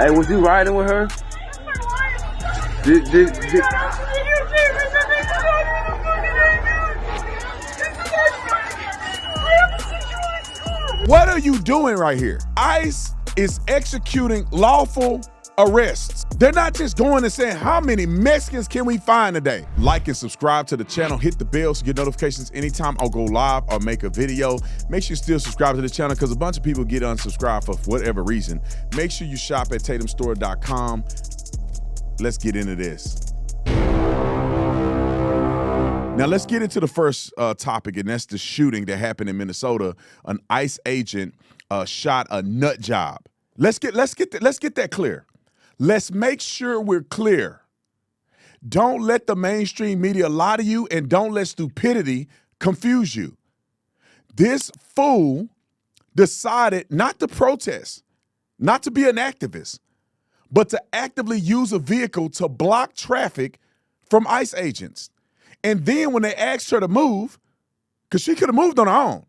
Hey, was you riding with her? Did What are you doing right here? ICE is executing lawful arrests. They're not just going and saying, how many Mexicans can we find today? Like and subscribe to the channel. Hit the bell so you get notifications anytime I'll go live or make a video. Make sure you still subscribe to the channel because a bunch of people get unsubscribed for whatever reason. Make sure you shop at tatumstore.com. Let's get into this. Now let's get into the first topic, and that's the shooting that happened in Minnesota. An ICE agent shot a nut job. Let's get that clear. Let's make sure we're clear. Don't let the mainstream media lie to you, and don't let stupidity confuse you. This fool decided not to protest, not to be an activist, but to actively use a vehicle to block traffic from ICE agents. And then when they asked her to move, because she could have moved on her own.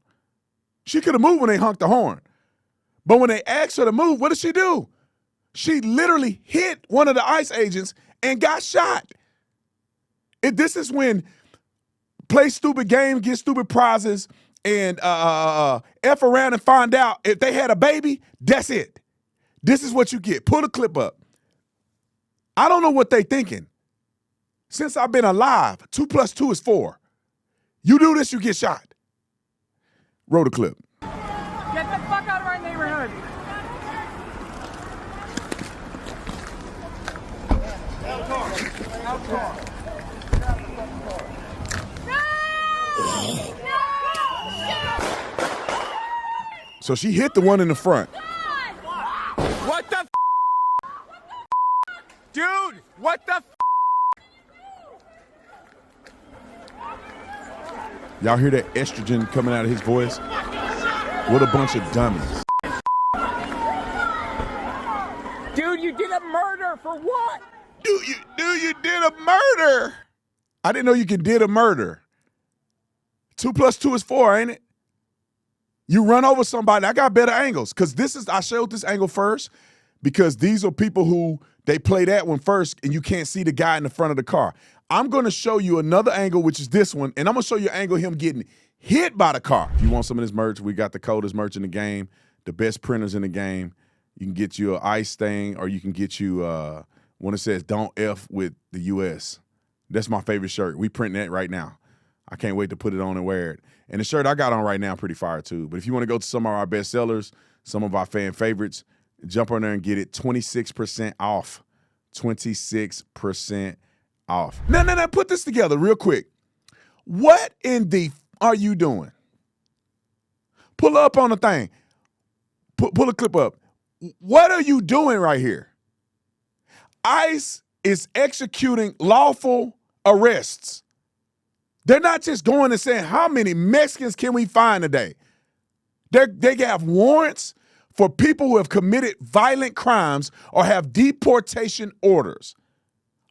She could have moved when they honked the horn. But when they asked her to move, what did she do? She literally hit one of the ICE agents and got shot. This is when play stupid games, get stupid prizes, and F around and find out if they had a baby, that's it. This is what you get. Pull the clip up. I don't know what they thinking. Since I've been alive, 2 + 2 is 4. You do this, you get shot. Roll the clip. Get the fuck out of our neighborhood. So she hit the one in the front. What the dude, what the Y'all hear that estrogen coming out of his voice? What a bunch of dummies. dude, you did a murder for what? You did a murder. I didn't know you could did a murder. 2 + 2 is 4, ain't it? You run over somebody. I got better angles because I showed this angle first because these are people who they play that one first and you can't see the guy in the front of the car. I'm going to show you another angle, which is this one, and I'm going to show you an angle of him getting hit by the car. If you want some of this merch, we got the coldest merch in the game, the best printers in the game. You can get you an ICE thing, or you can get you one that says "Don't F with the U.S." That's my favorite shirt. We print that right now. I can't wait to put it on and wear it. And the shirt I got on right now, pretty fire too. But if you want to go to some of our best sellers, some of our fan favorites, jump on there and get it 26% off. 26% off. Now, put this together real quick. What in the are you doing? Pull up on the thing. Pull a clip up. What are you doing right here? ICE is executing lawful arrests. They're not just going and saying, how many Mexicans can we find today? They have warrants for people who have committed violent crimes or have deportation orders.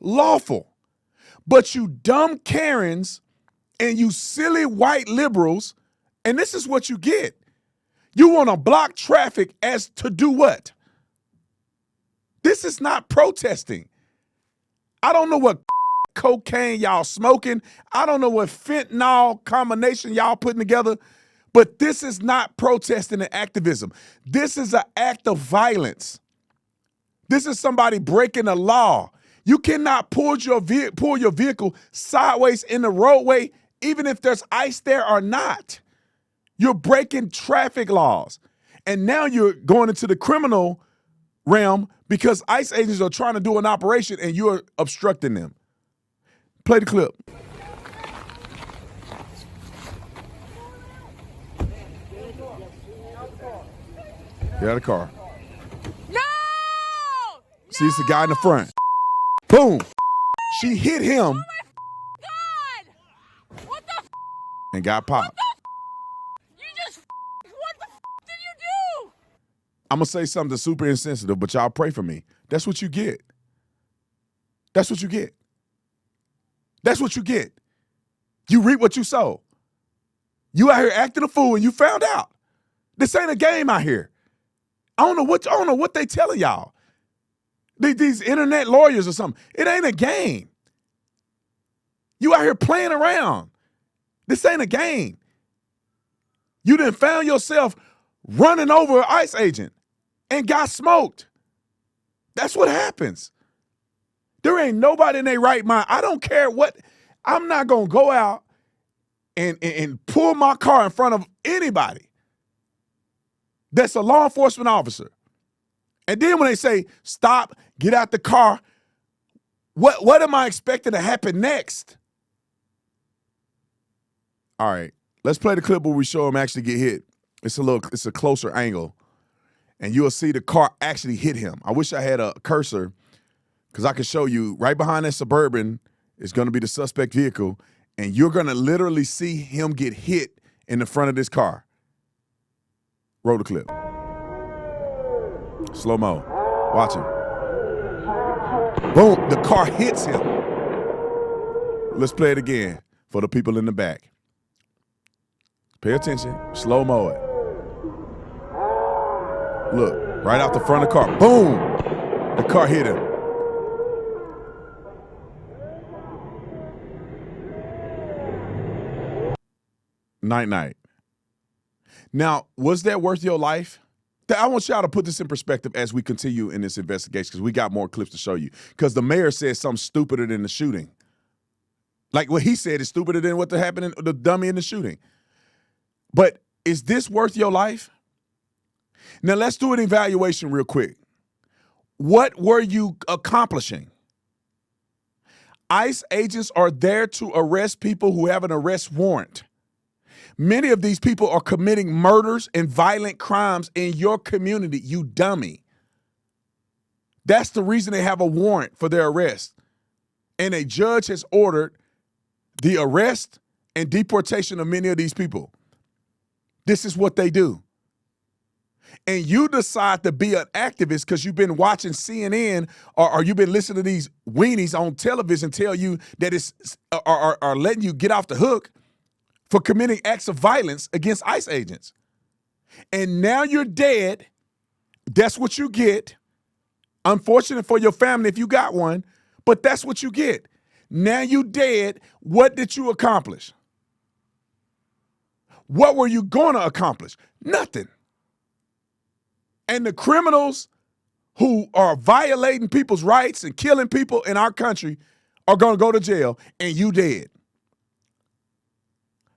Lawful. But you dumb Karens and you silly white liberals, and this is what you get. You want to block traffic as to do what? This is not protesting. I don't know what cocaine y'all smoking. I don't know what fentanyl combination y'all putting together, but this is not protesting and activism. This is an act of violence. This is somebody breaking the law. You cannot pull your vehicle sideways in the roadway, even if there's ICE there or not. You're breaking traffic laws. And now you're going into the criminal realm because ICE agents are trying to do an operation and you're obstructing them. Play the clip. Get out of the car. No! See, it's the guy in the front. Boom. She hit him. Oh my God! What the and got popped. What the did you do? I'm going to say something super insensitive, but y'all pray for me. That's what you get. That's what you get. That's what you get. You reap what you sow. You out here acting a fool and you found out. This ain't a game out here. I don't know what they telling y'all. These internet lawyers or something. It ain't a game. You out here playing around. This ain't a game. You done found yourself running over an ICE agent and got smoked. That's what happens. There ain't nobody in their right mind. I don't care what. I'm not going to go out and pull my car in front of anybody that's a law enforcement officer. And then when they say, stop, get out the car, what am I expecting to happen next? All right, let's play the clip where we show him actually get hit. It's a closer angle, and you'll see the car actually hit him. I wish I had a cursor because I could show you right behind that Suburban is going to be the suspect vehicle, and you're going to literally see him get hit in the front of this car. Roll the clip. Slow-mo. Watch him. Boom, the car hits him. Let's play it again for the people in the back. Pay attention. Slow-mo it. Look, right out the front of the car. Boom! The car hit him. Night-night. Now, was that worth your life? I want y'all to put this in perspective as we continue in this investigation because we got more clips to show you. Because the mayor said something stupider than the shooting. Like what he said is stupider than what happened in the dummy in the shooting. But is this worth your life? Now, let's do an evaluation real quick. What were you accomplishing? ICE agents are there to arrest people who have an arrest warrant. Many of these people are committing murders and violent crimes in your community, you dummy. That's the reason they have a warrant for their arrest. And a judge has ordered the arrest and deportation of many of these people. This is what they do. And you decide to be an activist because you've been watching CNN or you've been listening to these weenies on television tell you that it's are letting you get off the hook for committing acts of violence against ICE agents. And now you're dead. That's what you get. Unfortunate for your family if you got one, but that's what you get. Now you dead. What did you accomplish? What were you going to accomplish? Nothing. And the criminals who are violating people's rights and killing people in our country are going to go to jail, and you dead.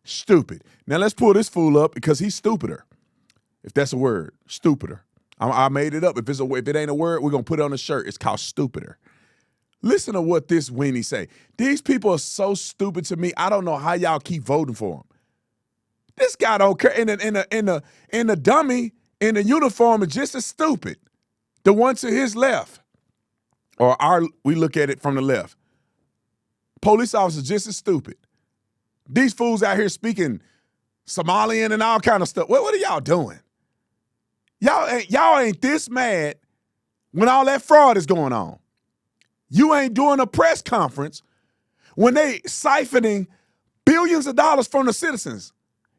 Stupid. Now let's pull this fool up because he's stupider. If that's a word, stupider. I made it up. If it ain't a word, we're going to put it on a shirt. It's called stupider. Listen to what this weenie say. These people are so stupid to me. I don't know how y'all keep voting for him. This guy don't care. In the dummy in the uniform is just as stupid. The one to his left, we look at it from the left. Police officers just as stupid. These fools out here speaking Somalian and all kind of stuff. What are y'all doing? Y'all ain't this mad when all that fraud is going on. You ain't doing a press conference when they siphoning billions of dollars from the citizens.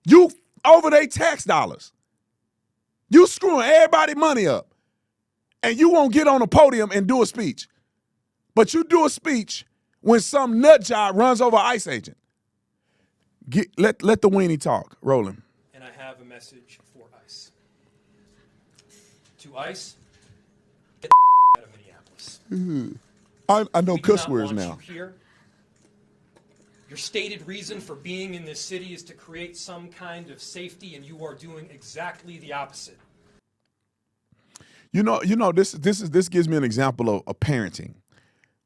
You over their tax dollars. You screwing everybody's money up. And you won't get on a podium and do a speech. But you do a speech when some nut job runs over an ICE agent. Let the weenie talk. Roll him. And I have a message for ICE. To ICE, get the out of Minneapolis. I know cuss words now. We do not want you here. Your stated reason for being in this city is to create some kind of safety, and you are doing exactly the opposite. You know, this gives me an example of parenting.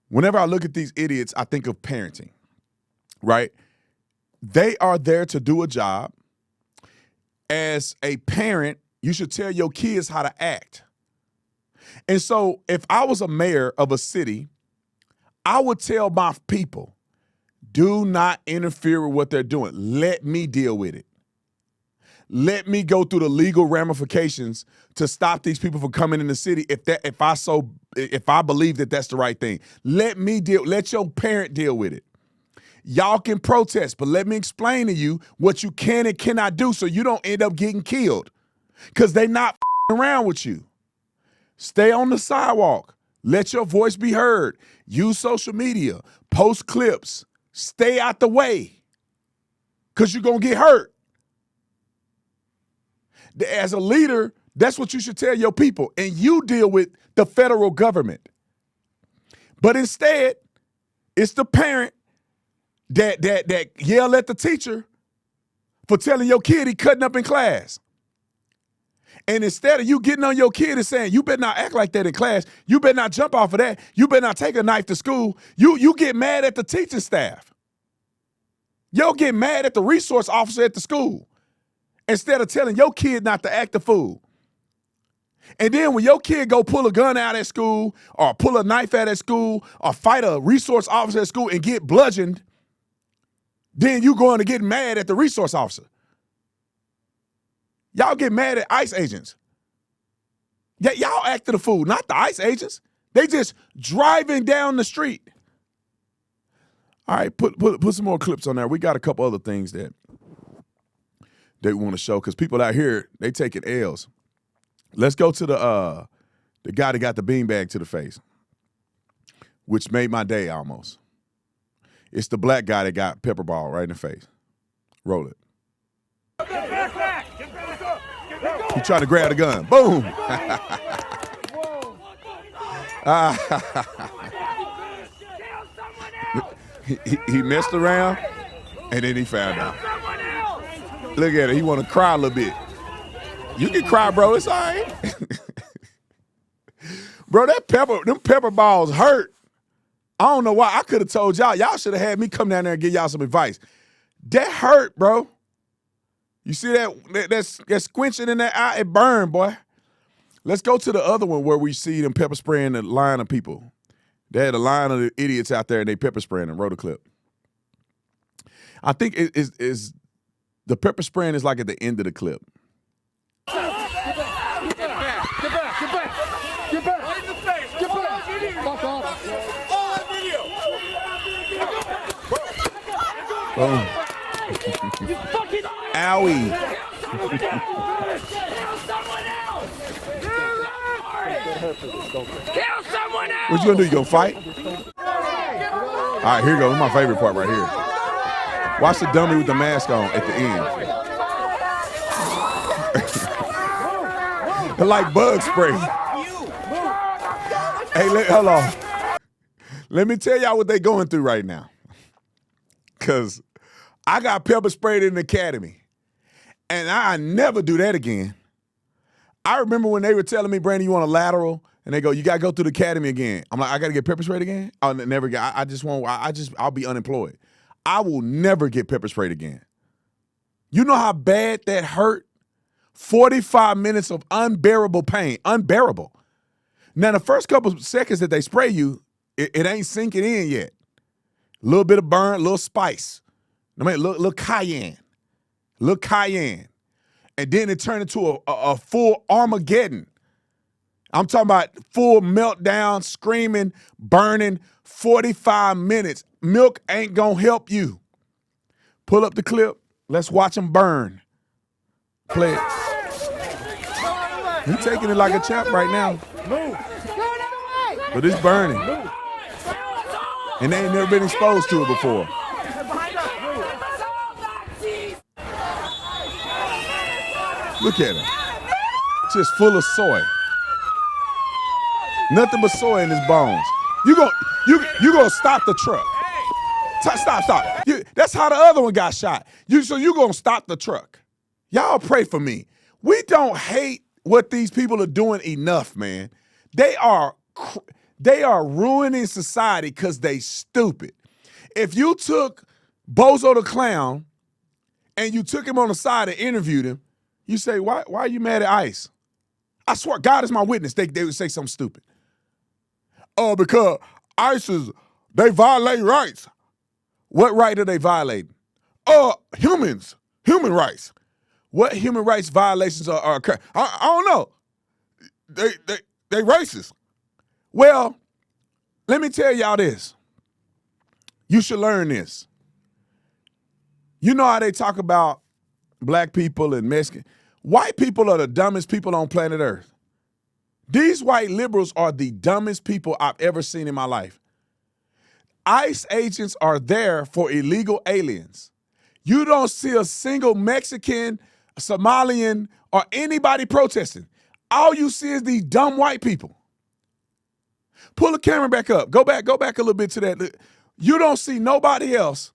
Whenever I look at these idiots, I think of parenting, right? They are there to do a job. As a parent, you should tell your kids how to act. And so if I was a mayor of a city, I would tell my people, do not interfere with what they're doing. Let me deal with it. Let me go through the legal ramifications to stop these people from coming in the city if I believe that that's the right thing. Let your parent deal with it. Y'all can protest, but let me explain to you what you can and cannot do so you don't end up getting killed. Because they not around with you. Stay on the sidewalk. Let your voice be heard. Use social media. Post clips. Stay out the way. Because you're going to get hurt. As a leader, that's what you should tell your people. And you deal with the federal government. But instead, it's the parent that yell at the teacher for telling your kid he cutting up in class. And instead of you getting on your kid and saying, you better not act like that in class, you better not jump off of that, you better not take a knife to school, you get mad at the teaching staff. You'll get mad at the resource officer at the school instead of telling your kid not to act a fool. And then when your kid go pull a gun out at school or pull a knife out at school or fight a resource officer at school and get bludgeoned, then you going to get mad at the resource officer. Y'all get mad at ICE agents. Yeah, y'all acted a fool, not the ICE agents. They just driving down the street. All right, put some more clips on there. We got a couple other things that they want to show because people out here, they taking L's. Let's go to the guy that got the beanbag to the face, which made my day almost. It's the black guy that got pepper ball right in the face. Roll it. He trying to grab the gun. Boom. He messed around, and then he found out. Look at it. He want to cry a little bit. You can cry, bro. It's all right. Bro, them pepper balls hurt. I don't know why. I could have told y'all. Y'all should have had me come down there and give y'all some advice. That hurt, bro. You see that squinching in that eye? It burned, boy. Let's go to the other one where we see them pepper spraying the line of people. They had a line of the idiots out there and they pepper spraying and wrote a clip. I think is the pepper spraying is like at the end of the clip. Boom. Owie. Kill someone else! What you gonna do? You gonna fight? All right, here you go. This is my favorite part right here. Watch the dummy with the mask on at the end. They're like bug spray. Hey, hold on. Let me tell y'all what they going through right now. Because I got pepper sprayed in the academy. And I never do that again. I remember when they were telling me, Brandon, you want a lateral? And they go, you got to go through the academy again. I'm like, I got to get pepper sprayed again? I'll never get, I'll be unemployed. I will never get pepper sprayed again. You know how bad that hurt? 45 minutes of unbearable pain, unbearable. Now, the first couple of seconds that they spray you, it ain't sinking in yet. A little bit of burn, a little spice. I mean, little cayenne. Little cayenne. And then it turned into a full Armageddon. I'm talking about full meltdown, screaming, burning, 45 minutes. Milk ain't gonna help you. Pull up the clip. Let's watch him burn. Play it. He's taking it like a champ right now. But it's burning. And they ain't never been exposed to it before. Look at him. Just full of soy. Nothing but soy in his bones. You gonna stop the truck. Stop. That's how the other one got shot. So you gonna stop the truck. Y'all pray for me. We don't hate what these people are doing enough, man. They are ruining society because they stupid. If you took Bozo the Clown and you took him on the side and interviewed him, you say, why are you mad at ICE? I swear, God is my witness. They would say something stupid. Oh, because ICE they violate rights. What right are they violating? Human rights. What human rights violations are occurring? I don't know. They racist. Well, let me tell y'all this. You should learn this. You know how they talk about black people and Mexican? White people are the dumbest people on planet Earth. These white liberals are the dumbest people I've ever seen in my life. ICE agents are there for illegal aliens. You don't see a single Mexican, Somalian, or anybody protesting. All you see is these dumb white people. Pull the camera back up. Go back a little bit to that. You don't see nobody else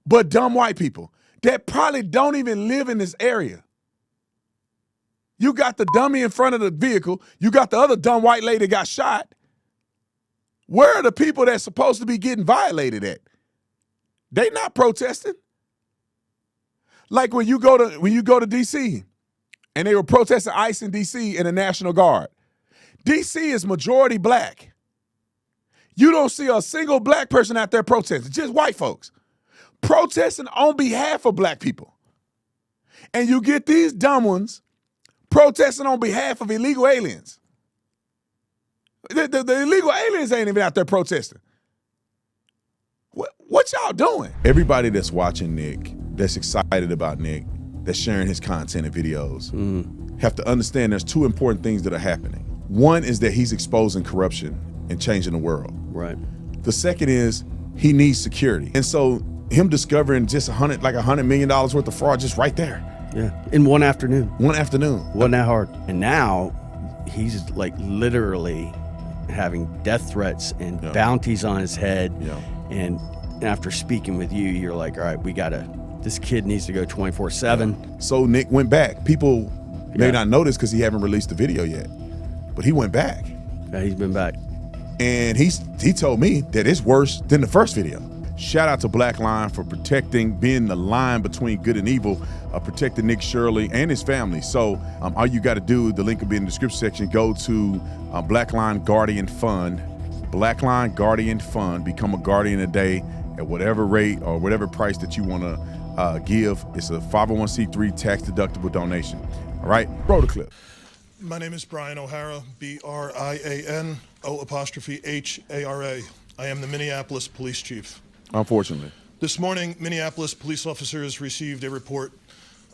but dumb white people that probably don't even live in this area. You got the dummy in front of the vehicle. You got the other dumb white lady that got shot. Where are the people that's supposed to be getting violated at? They not protesting. Like when you go to D.C. and they were protesting ICE in D.C. and the National Guard. D.C. is majority black. You don't see a single black person out there protesting, just white folks protesting on behalf of black people. And you get these dumb ones protesting on behalf of illegal aliens. The illegal aliens ain't even out there protesting. What y'all doing? Everybody that's watching Nick, that's excited about Nick, that's sharing his content and videos, have to understand there's two important things that are happening. One is that he's exposing corruption and changing the world. Right. The second is he needs security. And so him discovering just $100 million worth of fraud just right there. Yeah. In one afternoon. One afternoon. Wasn't that hard. And now he's like literally having death threats and bounties on his head. Yeah. And after speaking with you, you're like, all right, this kid needs to go 24/7. So Nick went back. People may not notice because he haven't released the video yet, but he went back. Yeah, he's been back. And he told me that it's worse than the first video. Shout out to Black Line for being the line between good and evil, protecting Nick Shirley and his family. So all you got to do, the link will be in the description section, go to Black Line Guardian Fund. Black Line Guardian Fund. Become a guardian today at whatever rate or whatever price that you want to give. It's a 501c3 tax-deductible donation. All right, roll the clip. My name is Brian O'Hara, BRIAN O''HARA. I am the Minneapolis Police Chief. Unfortunately. This morning, Minneapolis police officers received a report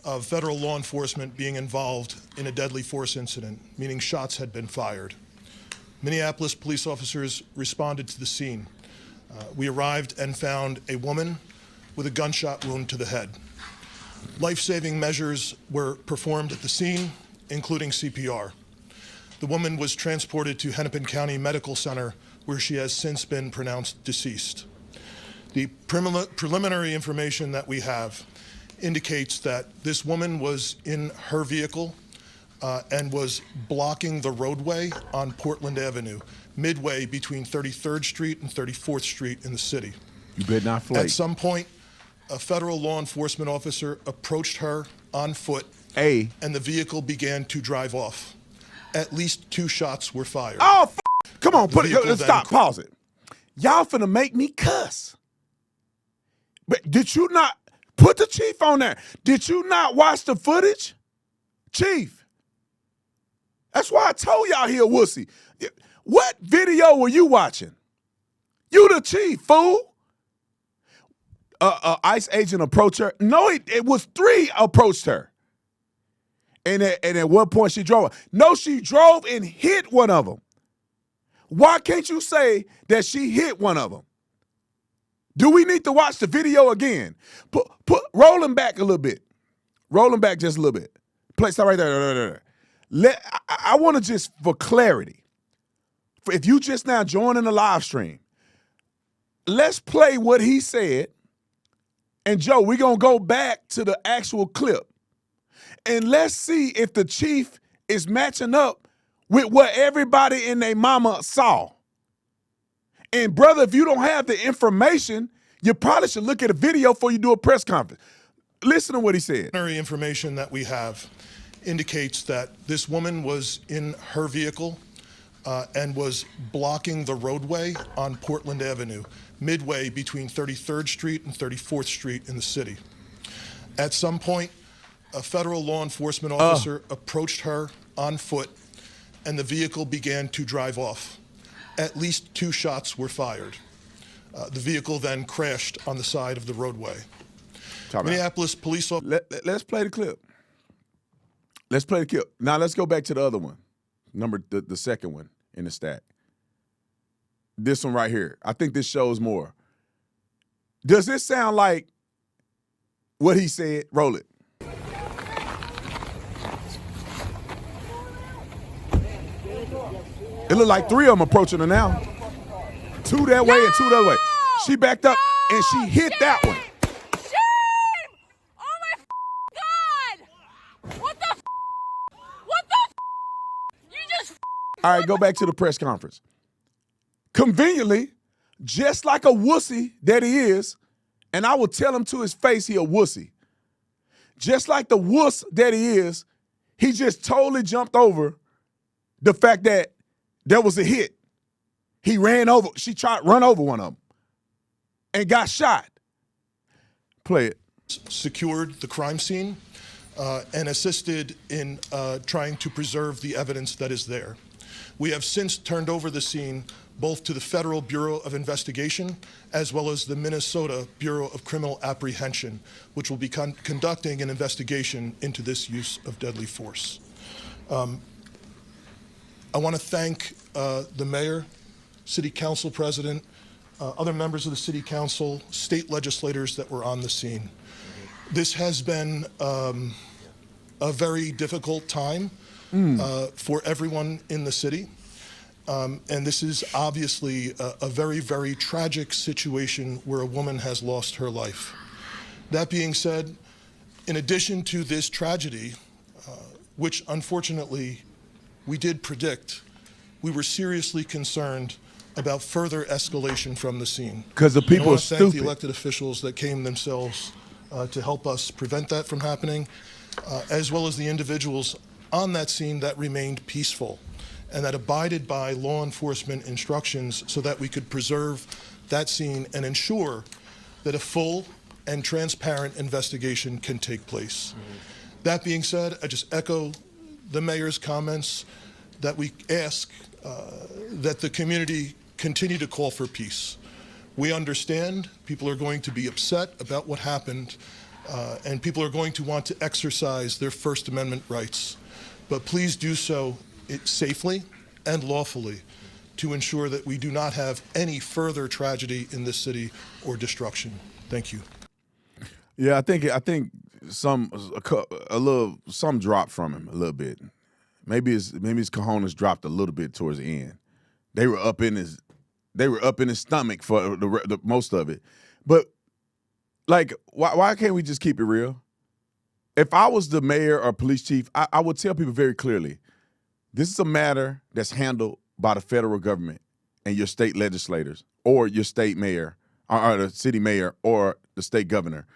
of federal law enforcement being involved in a deadly force incident, meaning shots had been fired. Minneapolis police officers responded to the scene. We arrived and found a woman with a gunshot wound to the head. Life-saving measures were performed at the scene, including CPR. The woman was transported to Hennepin County Medical Center, where she has since been pronounced deceased. The preliminary information that we have indicates that this woman was in her vehicle and was blocking the roadway on Portland Avenue, midway between 33rd Street and 34th Street in the city. You better not flake. At some point, a federal law enforcement officer approached her on foot, and the vehicle began to drive off. At least 2 shots were fired. Oh, come on, stop, pause it. Y'all finna make me cuss. But did you not, put the chief on there. Did you not watch the footage? Chief. That's why I told y'all he a wussy. What video were you watching? You the chief, fool. ICE agent approached her. No, it was 3 approached her. And at one point she drove. No, she drove and hit one of them. Why can't you say that she hit one of them? Do we need to watch the video again? Roll him back a little bit. Roll him back just a little bit. Stop right there. I want to just, for clarity, if you just now joining the live stream, let's play what he said. And Joe, we're going to go back to the actual clip. And let's see if the chief is matching up with what everybody and their mama saw. And brother, if you don't have the information, you probably should look at a video before you do a press conference. Listen to what he said. Preliminary information that we have indicates that this woman was in her vehicle and was blocking the roadway on Portland Avenue, midway between 33rd Street and 34th Street in the city. At some point, a federal law enforcement officer approached her on foot, and the vehicle began to drive off. At least 2 shots were fired. The vehicle then crashed on the side of the roadway. Minneapolis police officers. Let's play the clip. Let's play the clip. Now let's go back to the other one. the second one in the stack. This one right here. I think this shows more. Does this sound like what he said? Roll it. It looked like 3 of them approaching her now. 2 that way and 2 the other way. She backed up and she hit that one. Shame! Oh my God! What the What the You just All right, go back to the press conference. Conveniently, just like a wussy that he is, and I will tell him to his face he a wussy. Just like the wuss that he is, he just totally jumped over the fact that there was a hit. He ran over, she tried to run over one of them and got shot. Play it. Secured the crime scene and assisted in trying to preserve the evidence that is there. We have since turned over the scene both to the Federal Bureau of Investigation as well as the Minnesota Bureau of Criminal Apprehension, which will be conducting an investigation into this use of deadly force. I want to thank the mayor, city council president, other members of the city council, state legislators that were on the scene. This has been a very difficult time for everyone in the city. And this is obviously a very, very tragic situation where a woman has lost her life. That being said, in addition to this tragedy, which unfortunately we did predict, we were seriously concerned about further escalation from the scene. Because the people I are want to thank stupid. the elected officials that came themselves to help us prevent that from happening, as well as the individuals on that scene that remained peaceful and that abided by law enforcement instructions so that we could preserve that scene and ensure that a full and transparent investigation can take place. That being said, I just echo the mayor's comments that we ask that the community continue to call for peace. We understand people are going to be upset about what happened, and people are going to want to exercise their First Amendment rights. But please do so safely and lawfully to ensure that we do not have any further tragedy in this city or destruction. Thank you. Yeah, I think some dropped from him a little bit. Maybe his cojones dropped a little bit towards the end. They were up in his stomach for the most of it. But like, why can't we just keep it real? If I was the mayor or police chief, I would tell people very clearly, this is a matter that's handled by the federal government and your state legislators or your state mayor or the city mayor or the state governor.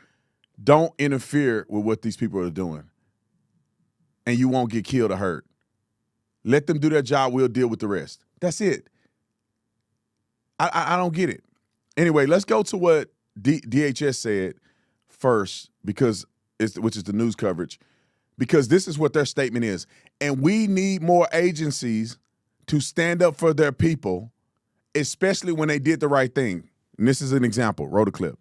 Don't interfere with what these people are doing, and you won't get killed or hurt. Let them do their job. We'll deal with the rest. That's it. I don't get it. Anyway, let's go to what DHS said first, which is the news coverage, because this is what their statement is. And we need more agencies to stand up for their people, especially when they did the right thing. And this is an example. Roll the clip.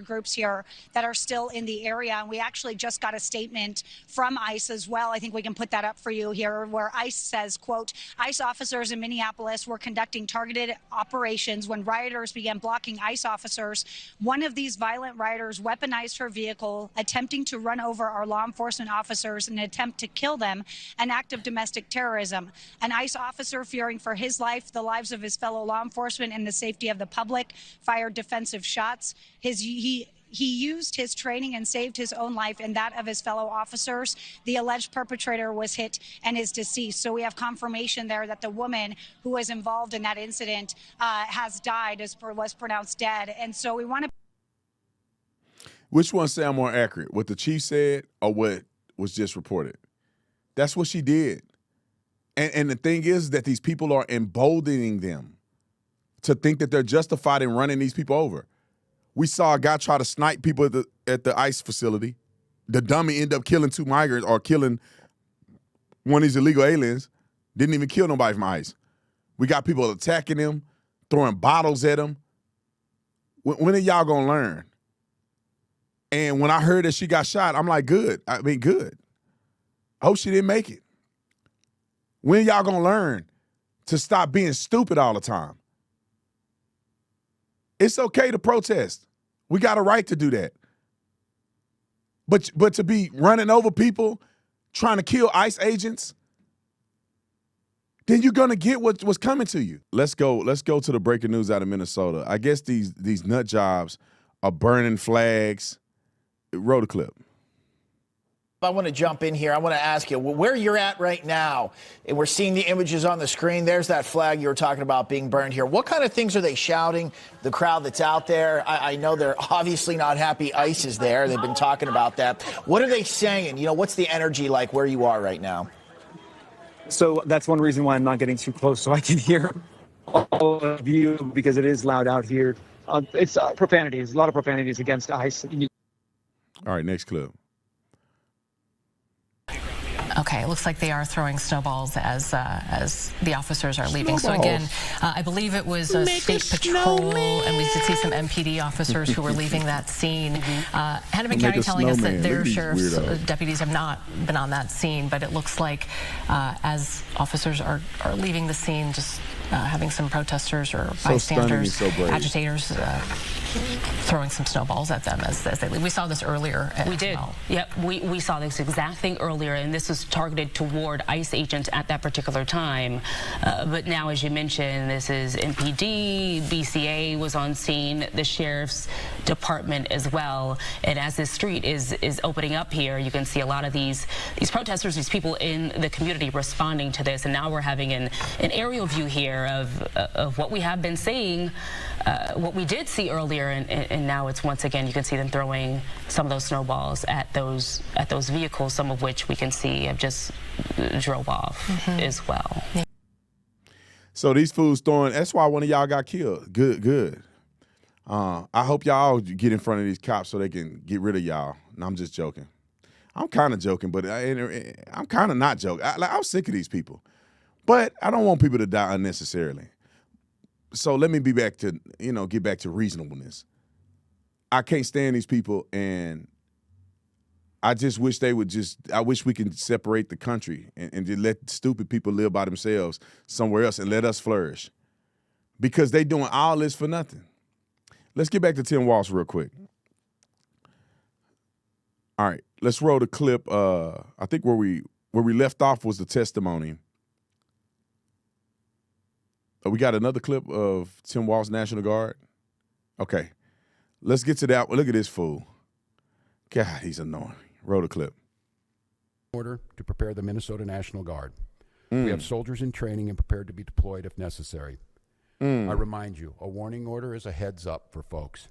Groups here that are still in the area, and we actually just got a statement from ICE as well. I think we can put that up for you here, where ICE says, quote, ICE officers in Minneapolis were conducting targeted operations when rioters began blocking ICE officers. One of these violent rioters weaponized her vehicle, attempting to run over our law enforcement officers in an attempt to kill them, an act of domestic terrorism. An ICE officer, fearing for his life, the lives of his fellow law enforcement, and the safety of the public, fired defensive shots. He used his training and saved his own life and that of his fellow officers. The alleged perpetrator was hit and is deceased. So we have confirmation there that the woman who was involved in that incident has died, was pronounced dead. And so we want to. Which one sound more accurate, what the chief said or what was just reported? That's what she did. And the thing is that these people are emboldening them to think that they're justified in running these people over. We saw a guy try to snipe people at the ICE facility. The dummy ended up killing 2 migrants or killing one of these illegal aliens. Didn't even kill nobody from ICE. We got people attacking him, throwing bottles at him. When are y'all gonna learn? And when I heard that she got shot, I'm like, good. Good. I hope she didn't make it. When y'all gonna learn to stop being stupid all the time? It's okay to protest. We got a right to do that. But to be running over people, trying to kill ICE agents, then you're gonna get what's coming to you. Let's go to the breaking news out of Minnesota. I guess these nut jobs are burning flags. Roll the clip. I want to jump in here. I want to ask you where you're at right now. And we're seeing the images on the screen. There's that flag you were talking about being burned here. What kind of things are they shouting? The crowd that's out there. I know they're obviously not happy ICE is there. They've been talking about that. What are they saying? You know, what's the energy like where you are right now? So that's one reason why I'm not getting too close, so I can hear all of you, because it is loud out here. It's profanities, a lot of profanities against ICE. All right, next clip. Okay, it looks like they are throwing snowballs as the officers are leaving. So again, I believe it was a state patrol, and we did see some MPD officers who were leaving that scene. Hennepin County telling us that their sheriff's deputies have not been on that scene, but it looks like as officers are leaving the scene, just having some protesters or bystanders, agitators, throwing some snowballs at them as they leave. We saw this earlier. We did. Well. Yep, we saw this exact thing earlier, and this was targeted toward ICE agents at that particular time. But now, as you mentioned, this is MPD, BCA was on scene, the sheriff's department as well. And as this street is opening up here, you can see a lot of these protesters, these people in the community responding to this. And now we're having an aerial view here of what we have been seeing, what we did see earlier, and now it's once again you can see them throwing some of those snowballs at those vehicles, some of which we can see have just drove off as well. So these fools throwing, that's why one of y'all got killed. Good. I hope y'all get in front of these cops so they can get rid of y'all. No, I'm just joking. I'm kind of joking, but I'm kind of not joking. I'm sick of these people. But I don't want people to die unnecessarily. So let me be back to, get back to reasonableness. I can't stand these people, and I just wish I wish we can separate the country and just let stupid people live by themselves somewhere else and let us flourish. Because they doing all this for nothing. Let's get back to Tim Walz real quick. All right, let's roll the clip. I think where we left off was the testimony. We got another clip of Tim Walz, National Guard. Okay, let's get to that. Look at this fool. God, he's annoying. Roll the clip. Order to prepare the Minnesota National Guard. We have soldiers in training and prepared to be deployed if necessary. I remind you, a warning order is a heads up for folks.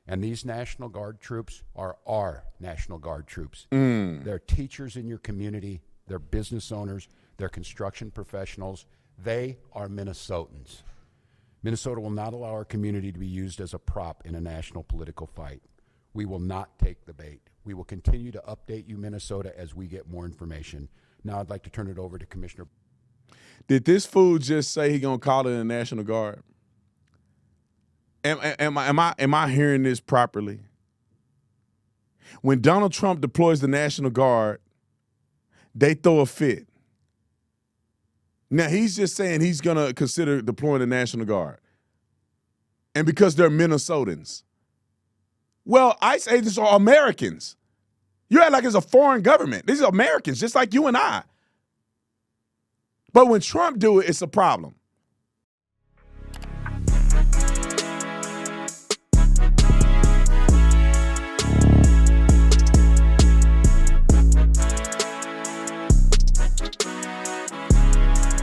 And these National Guard troops are our National Guard troops. They're teachers in your community. They're business owners. They're construction professionals. They are Minnesotans. Minnesota will not allow our community to be used as a prop in a national political fight. We will not take the bait. We will continue to update you, Minnesota, as we get more information. Now I'd like to turn it over to Commissioner. Did this fool just say he gonna call it a National Guard? Am I hearing this properly? When Donald Trump deploys the National Guard, they throw a fit. Now, he's just saying he's going to consider deploying the National Guard. And because they're Minnesotans. Well, ICE agents are Americans. You act like it's a foreign government. These are Americans, just like you and I. But when Trump do it, it's a problem.